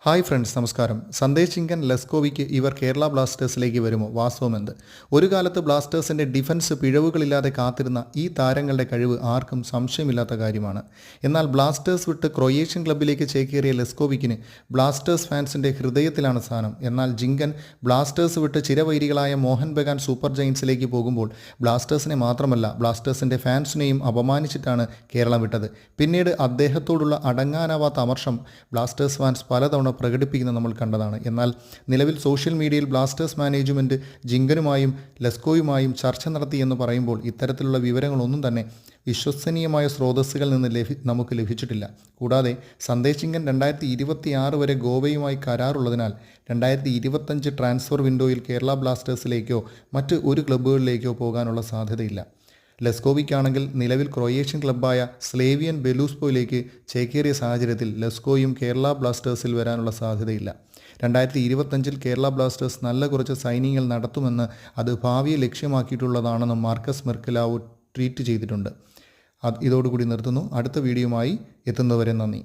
Hi friends, നമസ്കാരം. സന്ദേശ് ചിങ്കൻ ലെസ്കോവിക്ക് ഇവർ കേരള ബ്ലാസ്റ്റേഴ്സിലേക്ക് വരുമോ? വാസ്തവമെന്ത്? ഒരു കാലത്ത് ബ്ലാസ്റ്റേഴ്സിൻ്റെ ഡിഫൻസ് പിഴവുകളില്ലാതെ കാത്തിരുന്ന ഈ താരങ്ങളുടെ കഴിവ് ആർക്കും സംശയമില്ലാത്ത കാര്യമാണ്. എന്നാൽ ബ്ലാസ്റ്റേഴ്സ് വിട്ട് ക്രൊയേഷ്യൻ ക്ലബ്ബിലേക്ക് ചേക്കേറിയ ലെസ്കോവിക്കിന് ബ്ലാസ്റ്റേഴ്സ് ഫാൻസിൻ്റെ ഹൃദയത്തിലാണ് സ്ഥാനം. എന്നാൽ ജിങ്കൻ ബ്ലാസ്റ്റേഴ്സ് വിട്ട് ചിരവൈരികളായ മോഹൻ ബഗാൻ സൂപ്പർ ജയൻസിലേക്ക് പോകുമ്പോൾ ബ്ലാസ്റ്റേഴ്സിനെ മാത്രമല്ല ബ്ലാസ്റ്റേഴ്സിൻ്റെ ഫാൻസിനെയും അപമാനിച്ചിട്ടാണ് കേരളം വിട്ടത്. പിന്നീട് അദ്ദേഹത്തോടുള്ള അടങ്ങാനാവാത്ത അമർഷം ബ്ലാസ്റ്റേഴ്സ് ഫാൻസ് പലതവണ പ്രകടിപ്പിക്കുന്നത് നമ്മൾ കണ്ടതാണ്. എന്നാൽ നിലവിൽ സോഷ്യൽ മീഡിയയിൽ ബ്ലാസ്റ്റേഴ്സ് മാനേജ്മെൻറ്റ് ജിങ്കനുമായും ലെസ്കോയുമായും ചർച്ച നടത്തിയെന്ന് പറയുമ്പോൾ ഇത്തരത്തിലുള്ള വിവരങ്ങളൊന്നും തന്നെ വിശ്വസനീയമായ സ്രോതസ്സുകളിൽ നിന്ന് നമുക്ക് ലഭിച്ചിട്ടില്ല. കൂടാതെ സന്ദേശ് ചിങ്കൻ 2026 വരെ ഗോവയുമായി കരാറുള്ളതിനാൽ 2025 ട്രാൻസ്ഫർ വിൻഡോയിൽ കേരള ബ്ലാസ്റ്റേഴ്സിലേക്കോ മറ്റ് ഒരു ക്ലബ്ബുകളിലേക്കോ പോകാനുള്ള സാധ്യതയില്ല. ലെസ്കോവിക്കാണെങ്കിൽ നിലവിൽ ക്രൊയേഷ്യൻ ക്ലബ്ബായ സ്ലേവിയൻ ബെലൂസ്പോയിലേക്ക് ചേക്കേറിയ സാഹചര്യത്തിൽ ലെസ്കോയും കേരള ബ്ലാസ്റ്റേഴ്സിൽ വരാനുള്ള സാധ്യതയില്ല. 2025 കേരള ബ്ലാസ്റ്റേഴ്സ് നല്ല കുറച്ച് സൈനിങ്ങൾ നടത്തുമെന്ന് അത് ഭാവിയെ ലക്ഷ്യമാക്കിയിട്ടുള്ളതാണെന്ന് മാർക്കസ് മെർക്കലാവോ ട്വീറ്റ് ചെയ്തിട്ടുണ്ട്. ഇതോടുകൂടി നിർത്തുന്നു. അടുത്ത വീഡിയോയുമായി എത്തുന്നവരെ നന്ദി.